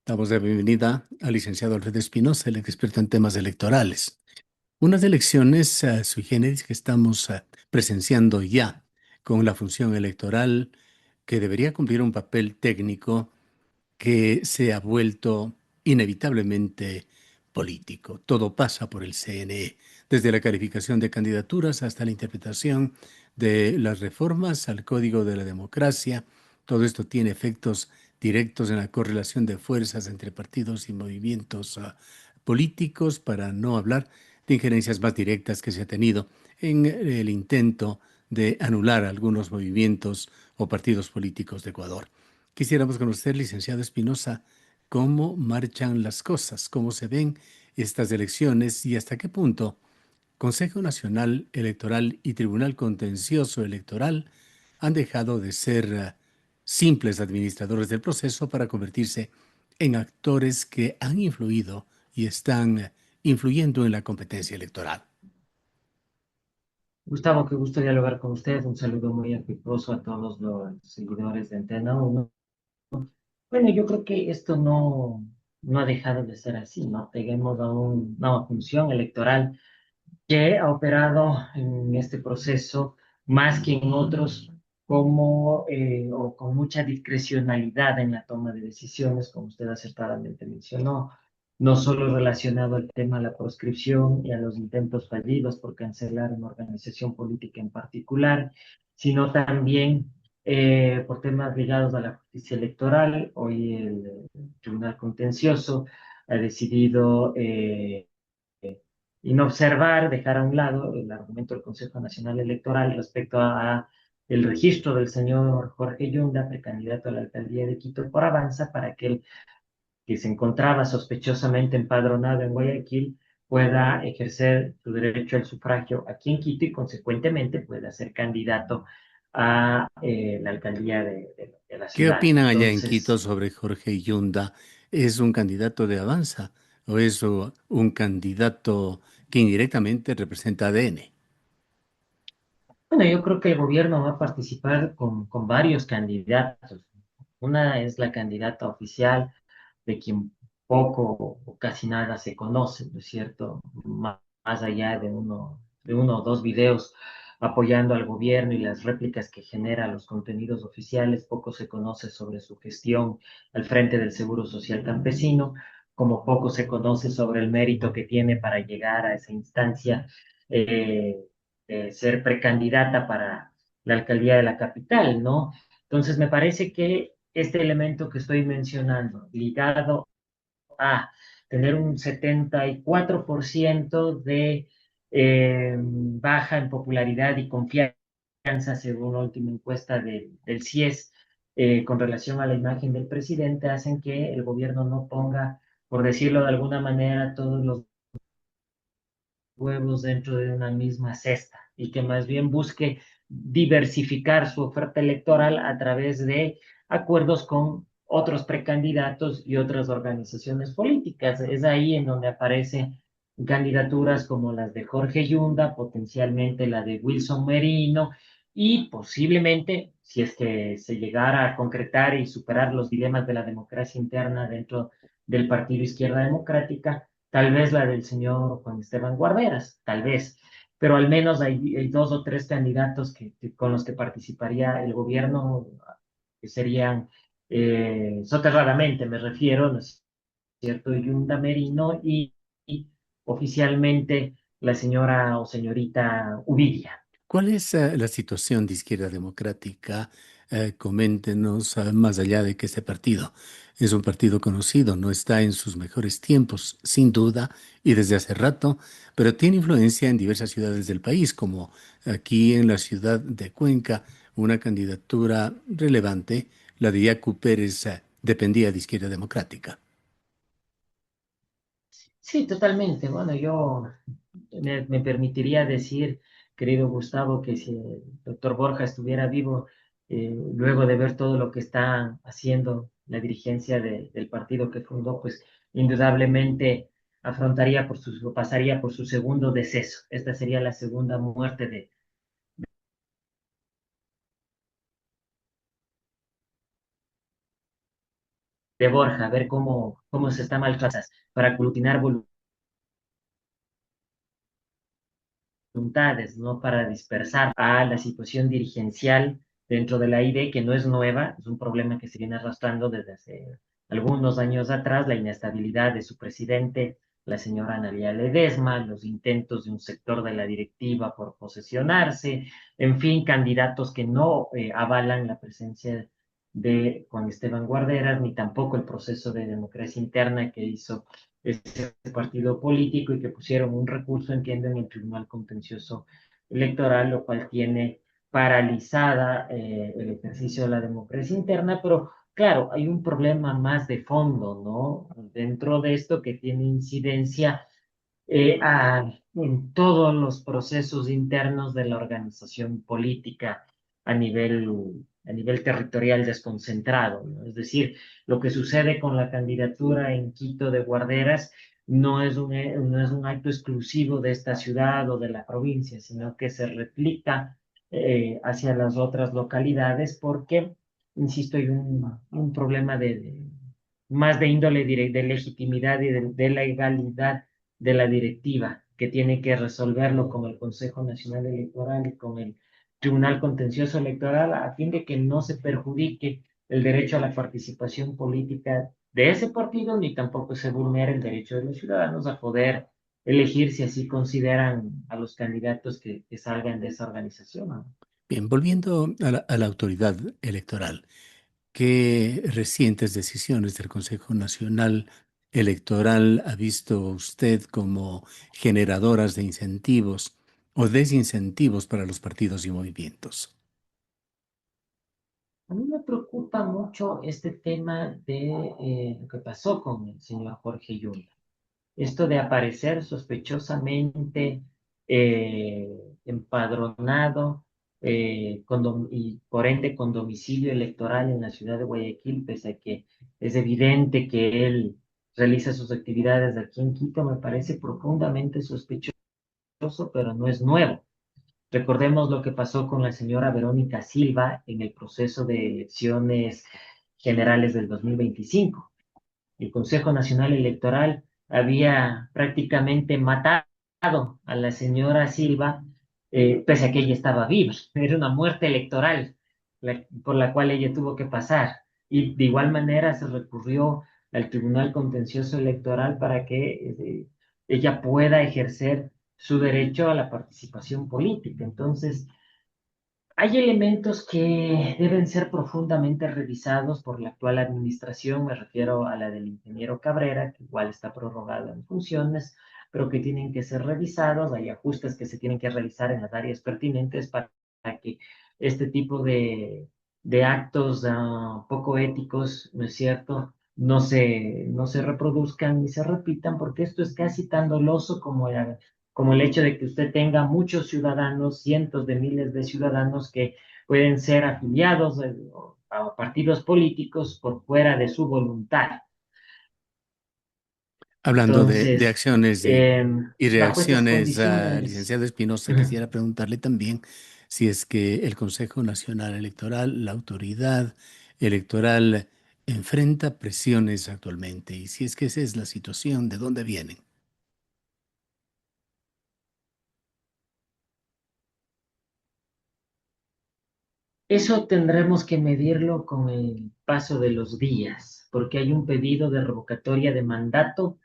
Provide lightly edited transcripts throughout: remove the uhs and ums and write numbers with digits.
Damos la bienvenida al licenciado Alfredo Espinosa, el experto en temas electorales. Unas elecciones sui generis que estamos presenciando ya con la función electoral que debería cumplir un papel técnico que se ha vuelto inevitablemente político. Todo pasa por el CNE, desde la calificación de candidaturas hasta la interpretación de las reformas al Código de la Democracia. Todo esto tiene efectos directos en la correlación de fuerzas entre partidos y movimientos políticos, para no hablar de injerencias más directas que se ha tenido en el intento de anular algunos movimientos o partidos políticos de Ecuador. Quisiéramos conocer, licenciado Espinosa, cómo marchan las cosas, cómo se ven estas elecciones y hasta qué punto Consejo Nacional Electoral y Tribunal Contencioso Electoral han dejado de ser simples administradores del proceso para convertirse en actores que han influido y están influyendo en la competencia electoral. Gustavo, qué gusto dialogar con usted. Un saludo muy afectuoso a todos los seguidores de Antena 1. Bueno, yo creo que esto no ha dejado de ser así, ¿no? Tenemos a una función electoral que ha operado en este proceso más que en otros o con mucha discrecionalidad en la toma de decisiones, como usted acertadamente mencionó, no solo relacionado al tema de la proscripción y a los intentos fallidos por cancelar una organización política en particular, sino también por temas ligados a la justicia electoral. Hoy el Tribunal Contencioso ha decidido inobservar, dejar a un lado el argumento del Consejo Nacional Electoral respecto a el registro del señor Jorge Yunda, precandidato a la alcaldía de Quito por Avanza, para que él, que se encontraba sospechosamente empadronado en Guayaquil, pueda ejercer su derecho al sufragio aquí en Quito y consecuentemente pueda ser candidato a la alcaldía de la ¿Qué ciudad. opinan allá en Quito Entonces, sobre Jorge Yunda? ¿Es un candidato de Avanza o es un candidato que indirectamente representa ADN? bueno, yo creo que el gobierno va a participar con varios candidatos. Una es la candidata oficial, de quien poco o casi nada se conoce, ¿no es cierto? Más allá de uno o dos videos apoyando al gobierno y las réplicas que genera los contenidos oficiales, poco se conoce sobre su gestión al frente del Seguro Social Campesino, como poco se conoce sobre el mérito que tiene para llegar a esa instancia, eh, ser precandidata para la alcaldía de la capital, ¿no? Entonces, me parece que este elemento que estoy mencionando, ligado a tener un 74% de baja en popularidad y confianza, según la última encuesta del CIES, con relación a la imagen del presidente, hacen que el gobierno no ponga, por decirlo de alguna manera, todos los huevos dentro de una misma cesta y que más bien busque diversificar su oferta electoral a través de acuerdos con otros precandidatos y otras organizaciones políticas. Es ahí en donde aparecen candidaturas como las de Jorge Yunda, potencialmente la de Wilson Merino y posiblemente, si es que se llegara a concretar y superar los dilemas de la democracia interna dentro del Partido Izquierda Democrática, tal vez la del señor Juan Esteban Guarderas, tal vez, pero al menos hay dos o tres candidatos con los que participaría el gobierno, que serían soterradamente, me refiero, ¿no es cierto?, Yunda Merino y oficialmente la señora o señorita Ubidia. ¿Cuál es la situación de Izquierda Democrática? Coméntenos, más allá de que este partido es un partido conocido, no está en sus mejores tiempos, sin duda, y desde hace rato, pero tiene influencia en diversas ciudades del país, como aquí en la ciudad de Cuenca, una candidatura relevante, la de Yacu Pérez, dependía de Izquierda Democrática. Sí, totalmente. Bueno, yo me permitiría decir, querido Gustavo, que si el doctor Borja estuviera vivo, luego de ver todo lo que está haciendo la dirigencia del partido que fundó, pues indudablemente pasaría por su segundo deceso. Esta sería la segunda muerte de de Borja, a ver cómo se está maltratando para aglutinar voluntades, no para dispersar a la situación dirigencial dentro de la ID, que no es nueva, es un problema que se viene arrastrando desde hace algunos años atrás, la inestabilidad de su presidente, la señora Analia Ledesma, los intentos de un sector de la directiva por posesionarse, en fin, candidatos que no avalan la presencia de Juan Esteban Guarderas, ni tampoco el proceso de democracia interna que hizo ese partido político y que pusieron un recurso, entiendo, en el Tribunal Contencioso Electoral, lo cual tiene paralizada el ejercicio de la democracia interna, pero claro, hay un problema más de fondo, ¿no? Dentro de esto que tiene incidencia en todos los procesos internos de la organización política a nivel territorial desconcentrado, ¿no? Es decir, lo que sucede con la candidatura en Quito de Guarderas no es un acto exclusivo de esta ciudad o de la provincia, sino que se replica hacia las otras localidades porque, insisto, hay un problema más de índole de legitimidad y de legalidad de la directiva, que tiene que resolverlo con el Consejo Nacional Electoral y con el Tribunal Contencioso Electoral a fin de que no se perjudique el derecho a la participación política de ese partido, ni tampoco se vulnere el derecho de los ciudadanos a poder elegir si así consideran a los candidatos que salgan de esa organización, ¿no? Bien, volviendo a la autoridad electoral. ¿Qué recientes decisiones del Consejo Nacional Electoral ha visto usted como generadoras de incentivos o desincentivos para los partidos y movimientos? A mí me preocupa mucho este tema de lo que pasó con el señor Jorge Yunda. Esto de aparecer sospechosamente empadronado y por ende con domicilio electoral en la ciudad de Guayaquil, pese a que es evidente que él realiza sus actividades aquí en Quito, me parece profundamente sospechoso, pero no es nuevo. Recordemos lo que pasó con la señora Verónica Silva en el proceso de elecciones generales del 2025. El Consejo Nacional Electoral había prácticamente matado a la señora Silva, pese a que ella estaba viva. Era una muerte electoral por la cual ella tuvo que pasar. Y de igual manera se recurrió al Tribunal Contencioso Electoral para que ella pueda ejercer su derecho a la participación política. Entonces, hay elementos que deben ser profundamente revisados por la actual administración, me refiero a la del ingeniero Cabrera, que igual está prorrogado en funciones, pero que tienen que ser revisados, hay ajustes que se tienen que realizar en las áreas pertinentes para que este tipo de actos poco éticos, ¿no es cierto?, no se reproduzcan ni se repitan, porque esto es casi tan doloso como el hecho de que usted tenga muchos ciudadanos, cientos de miles de ciudadanos que pueden ser afiliados a partidos políticos por fuera de su voluntad. Hablando de Entonces, acciones y bajo estas reacciones, condiciones, licenciado Espinosa, ujú, quisiera preguntarle también si es que el Consejo Nacional Electoral, la autoridad electoral, enfrenta presiones actualmente y si es que esa es la situación, ¿de dónde vienen? eso tendremos que medirlo con el paso de los días, porque hay un pedido de revocatoria de mandato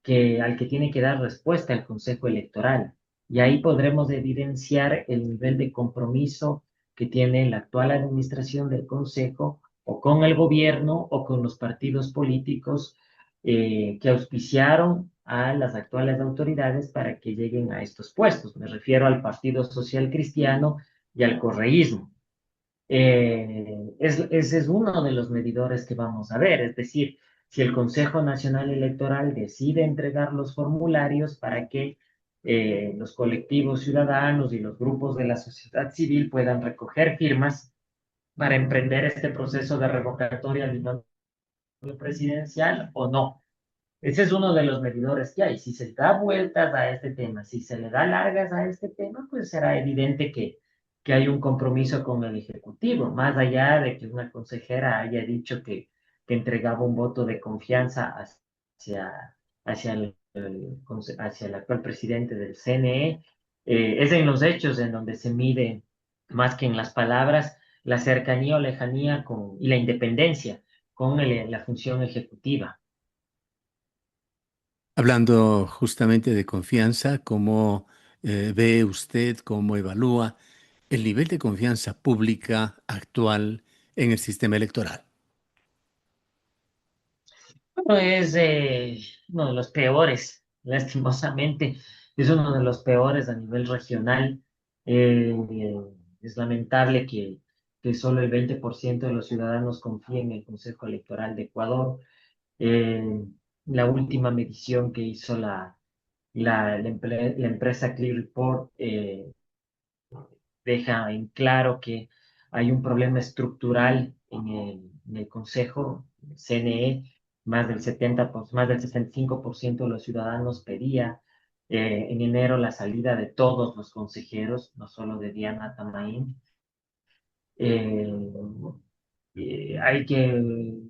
al que tiene que dar respuesta el Consejo Electoral. Y ahí podremos evidenciar el nivel de compromiso que tiene la actual administración del Consejo o con el gobierno o con los partidos políticos que auspiciaron a las actuales autoridades para que lleguen a estos puestos. Me refiero al Partido Social Cristiano y al correísmo. Ese es uno de los medidores que vamos a ver, es decir, si el Consejo Nacional Electoral decide entregar los formularios para que los colectivos ciudadanos y los grupos de la sociedad civil puedan recoger firmas para emprender este proceso de revocatoria del mandato presidencial o no. Ese es uno de los medidores que hay. Si se da vueltas a este tema, si se le da largas a este tema, pues será evidente que hay un compromiso con el Ejecutivo, más allá de que una consejera haya dicho que entregaba un voto de confianza hacia hacia el actual presidente del CNE. Es en los hechos en donde se mide, más que en las palabras, la cercanía o lejanía y la independencia con la función ejecutiva. Hablando justamente de confianza, ¿cómo ve usted, cómo evalúa el nivel de confianza pública actual en el sistema electoral? Bueno, es uno de los peores, lastimosamente, es uno de los peores a nivel regional. Eh, es lamentable que solo el 20% de los ciudadanos confíen en el Consejo Electoral de Ecuador. Eh, la última medición que hizo la empresa Clear Report deja en claro que hay un problema estructural en el Consejo CNE. Más del 65% de los ciudadanos pedía en enero la salida de todos los consejeros, no solo de Diana Tamaín. Eh, Hay que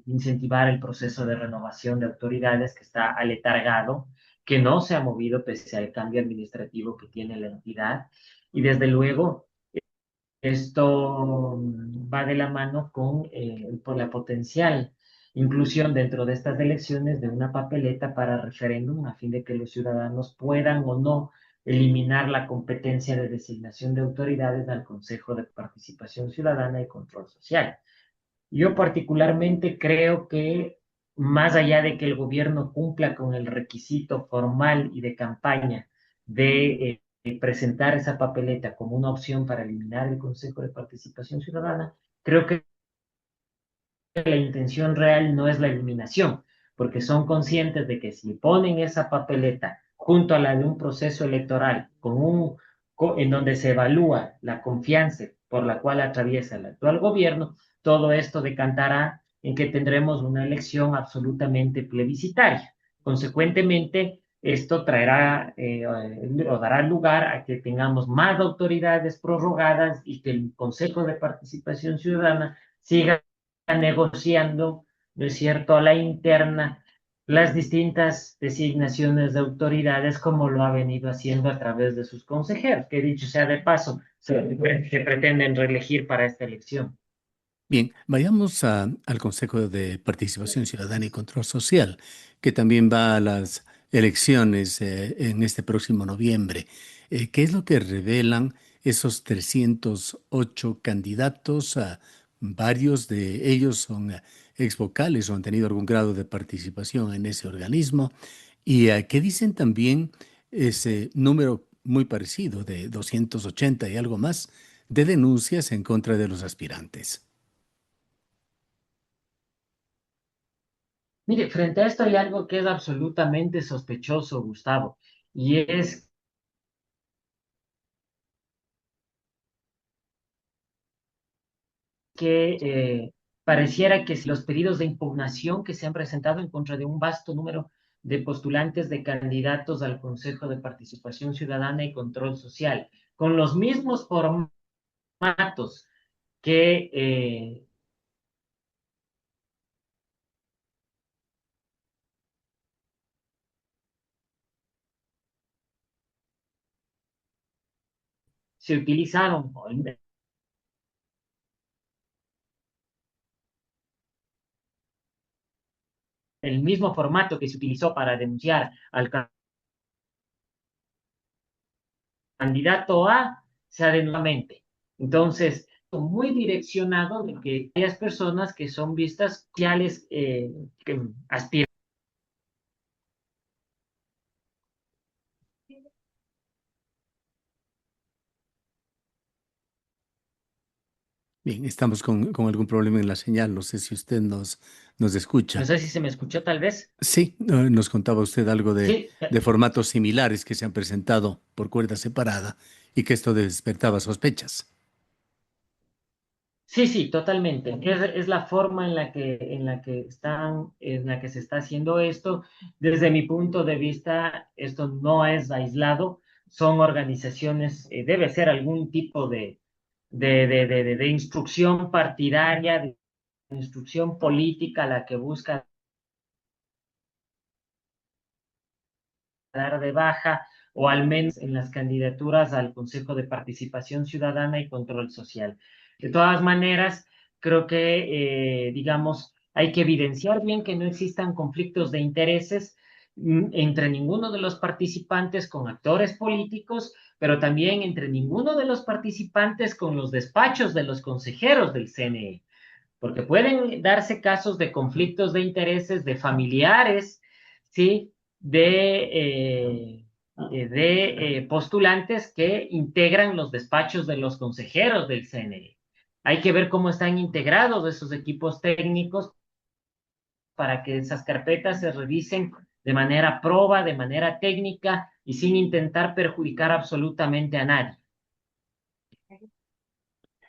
incentivar el proceso de renovación de autoridades que está aletargado, que no se ha movido pese al cambio administrativo que tiene la entidad. Y desde luego, esto va de la mano por la potencial inclusión dentro de estas elecciones de una papeleta para referéndum a fin de que los ciudadanos puedan o no eliminar la competencia de designación de autoridades al Consejo de Participación Ciudadana y Control Social. Yo particularmente creo que más allá de que el gobierno cumpla con el requisito formal y de campaña de presentar esa papeleta como una opción para eliminar el Consejo de Participación Ciudadana, creo que la intención real no es la eliminación, porque son conscientes de que si ponen esa papeleta junto a la de un proceso electoral en donde se evalúa la confianza por la cual atraviesa el actual gobierno, todo esto decantará en que tendremos una elección absolutamente plebiscitaria. Consecuentemente, esto traerá o dará lugar a que tengamos más autoridades prorrogadas y que el Consejo de Participación Ciudadana siga negociando, ¿no es cierto?, a la interna las distintas designaciones de autoridades como lo ha venido haciendo a través de sus consejeros, que dicho sea de paso, se pretenden reelegir para esta elección. Bien, vayamos al Consejo de Participación Ciudadana y Control Social, que también va a las elecciones en este próximo noviembre. ¿Qué es lo que revelan esos 308 candidatos? Varios de ellos son ex vocales o han tenido algún grado de participación en ese organismo. ¿Y qué dicen también ese número muy parecido de 280 y algo más de denuncias en contra de los aspirantes? Mire, frente a esto hay algo que es absolutamente sospechoso, Gustavo, y es que pareciera que si los pedidos de impugnación que se han presentado en contra de un vasto número de postulantes de candidatos al Consejo de Participación Ciudadana y Control Social, con los mismos formatos que se utilizaron, el mismo formato que se utilizó para denunciar al candidato A, se ha nuevamente. Entonces, muy direccionado de que aquellas personas que son vistas sociales que aspiran. Bien, estamos con algún problema en la señal. No sé si usted nos No escucha. sé si se me escuchó tal vez. Sí, nos contaba usted algo Sí, de formatos similares que se han presentado por cuerda separada y que esto despertaba sospechas. sí, sí, totalmente. Es la forma en la que se está haciendo esto. Desde mi punto de vista, esto no es aislado. Son organizaciones, debe ser algún tipo de instrucción partidaria instrucción política la que busca dar de baja o al menos en las candidaturas al Consejo de Participación Ciudadana y Control Social. De todas maneras, creo que, digamos, hay que evidenciar bien que no existan conflictos de intereses entre ninguno de los participantes con actores políticos, pero también entre ninguno de los participantes con los despachos de los consejeros del CNE, porque pueden darse casos de conflictos de intereses de familiares, ¿sí? De postulantes que integran los despachos de los consejeros del CNE. Hay que ver cómo están integrados esos equipos técnicos para que esas carpetas se revisen de manera proba, de manera técnica y sin intentar perjudicar absolutamente a nadie.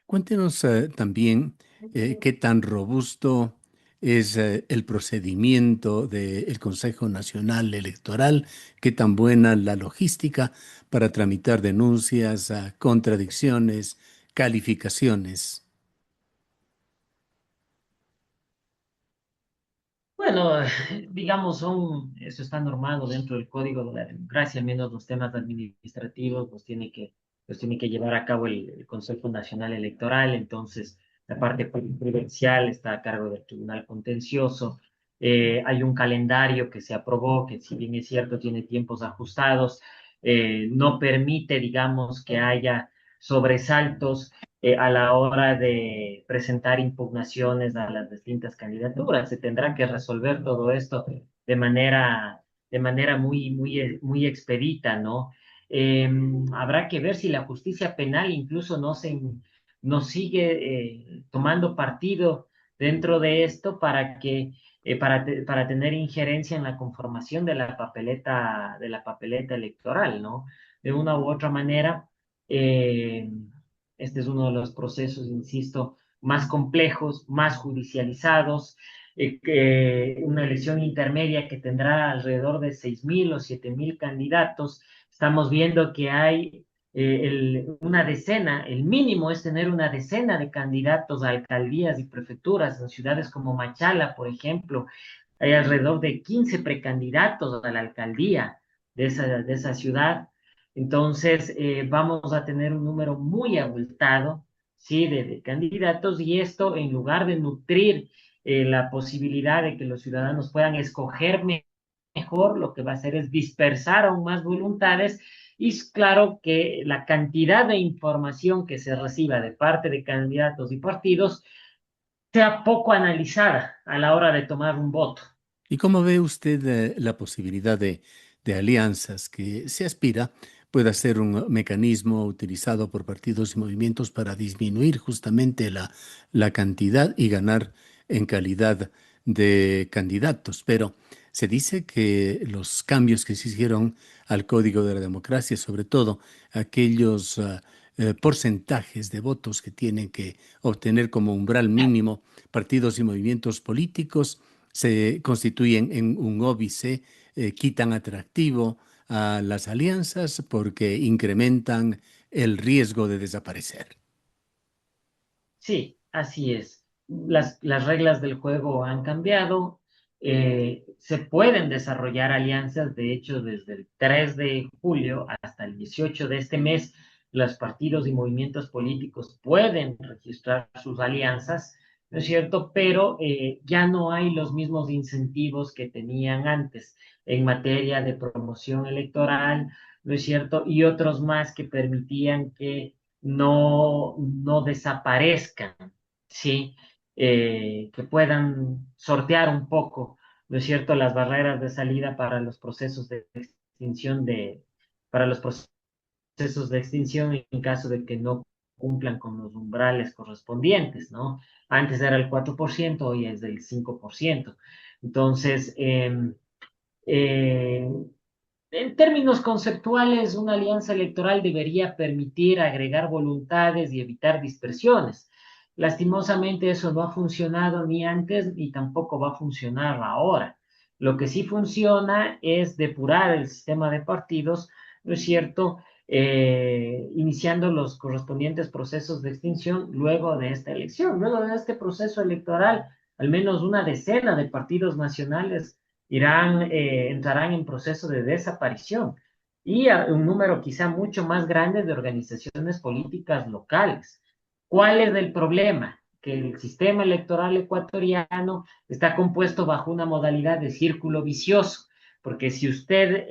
Cuéntenos también qué tan robusto es el procedimiento del Consejo Nacional Electoral, qué tan buena la logística para tramitar denuncias, contradicciones, calificaciones. Bueno, digamos, eso está normado dentro del Código de la Democracia, menos los temas administrativos los tiene que llevar a cabo el Consejo Nacional Electoral, entonces la parte prudencial está a cargo del Tribunal Contencioso. Hay un calendario que se aprobó, que si bien es cierto, tiene tiempos ajustados, no permite, digamos, que haya sobresaltos a la hora de presentar impugnaciones a las distintas candidaturas. Se tendrá que resolver todo esto de manera muy expedita, ¿no? Habrá que ver si la justicia penal incluso no sigue tomando partido dentro de esto para tener injerencia en la conformación de la papeleta electoral, ¿no? De una u otra manera, eh, este es uno de los procesos, insisto, más complejos, más judicializados, una elección intermedia que tendrá alrededor de 6.000 o 7.000 candidatos. Estamos viendo que hay una decena, el mínimo es tener una decena de candidatos a alcaldías y prefecturas en ciudades como Machala, por ejemplo. Hay alrededor de 15 precandidatos a la alcaldía de esa ciudad. Entonces, vamos a tener un número muy abultado, ¿sí? De candidatos y esto, en lugar de nutrir la posibilidad de que los ciudadanos puedan escoger mejor, lo que va a hacer es dispersar aún más voluntades y es claro que la cantidad de información que se reciba de parte de candidatos y partidos sea poco analizada a la hora de tomar un voto. ¿Y cómo ve usted la posibilidad de alianzas que se aspira pueda ser un mecanismo utilizado por partidos y movimientos para disminuir justamente la cantidad y ganar en calidad de candidatos? Pero se dice que los cambios que se hicieron al Código de la Democracia, sobre todo aquellos porcentajes de votos que tienen que obtener como umbral mínimo partidos y movimientos políticos, se constituyen en un óbice, quitan atractivo a las alianzas porque incrementan el riesgo de desaparecer. Sí, así es. Las reglas del juego han cambiado. Se pueden desarrollar alianzas. De hecho, desde el 3 de julio hasta el 18 de este mes, los partidos y movimientos políticos pueden registrar sus alianzas, ¿no es cierto? Pero ya no hay los mismos incentivos que tenían antes en materia de promoción electoral, ¿no es cierto? Y otros más que permitían que no desaparezcan, ¿sí? Que puedan sortear un poco, ¿no es cierto?, las barreras de salida para los procesos de extinción para los procesos de extinción en caso de que no cumplan con los umbrales correspondientes, ¿no? Antes era el 4%, hoy es del 5%. Entonces, eh, en términos conceptuales, una alianza electoral debería permitir agregar voluntades y evitar dispersiones. Lastimosamente eso no ha funcionado ni antes ni tampoco va a funcionar ahora. Lo que sí funciona es depurar el sistema de partidos, ¿no es cierto? Iniciando los correspondientes procesos de extinción luego de esta elección. Luego de este proceso electoral al menos una decena de partidos nacionales entrarán en proceso de desaparición y un número quizá mucho más grande de organizaciones políticas locales. ¿Cuál es el problema? Que el sistema electoral ecuatoriano está compuesto bajo una modalidad de círculo vicioso, porque si usted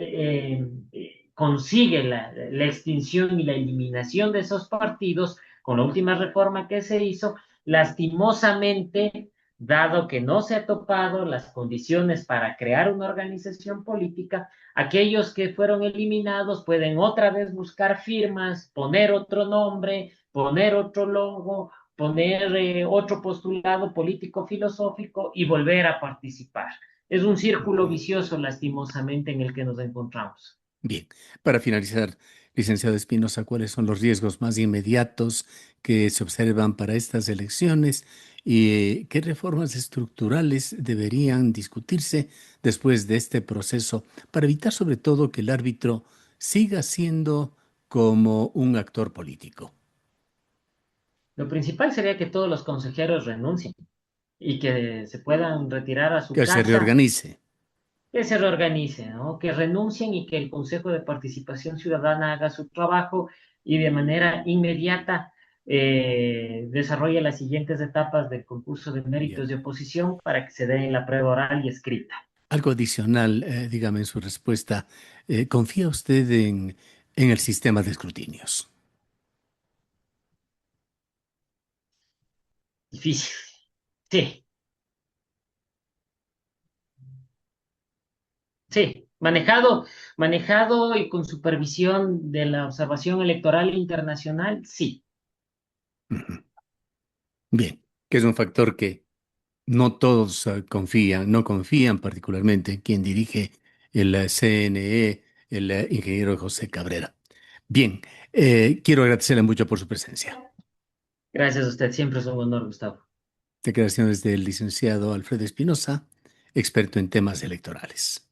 consigue la extinción y la eliminación de esos partidos, con la última reforma que se hizo, lastimosamente, dado que no se ha topado las condiciones para crear una organización política, aquellos que fueron eliminados pueden otra vez buscar firmas, poner otro nombre, poner otro logo, poner otro postulado político filosófico y volver a participar. Es un círculo vicioso, lastimosamente, en el que nos encontramos. Bien, para finalizar, licenciado Espinosa, ¿cuáles son los riesgos más inmediatos que se observan para estas elecciones y qué reformas estructurales deberían discutirse después de este proceso para evitar sobre todo que el árbitro siga siendo como un actor político? Lo principal sería que todos los consejeros renuncien y que se puedan retirar a su Que se casa, reorganice. que se reorganicen, ¿no? Que renuncien y que el Consejo de Participación Ciudadana haga su trabajo y de manera inmediata desarrolle las siguientes etapas del concurso de Bien. méritos de oposición para que se dé la prueba oral y escrita. Algo adicional, dígame en su respuesta. ¿Confía usted en el sistema de escrutinios? Difícil. Sí, sí. Manejado y con supervisión de la observación electoral internacional, sí. Ujú. Bien, que es un factor que no todos confían, no confían particularmente en quien dirige el CNE, el ingeniero José Cabrera. Bien, quiero agradecerle mucho por su presencia. Gracias a usted, siempre es un honor, Gustavo. Declaraciones del licenciado Alfredo Espinosa, experto en temas electorales.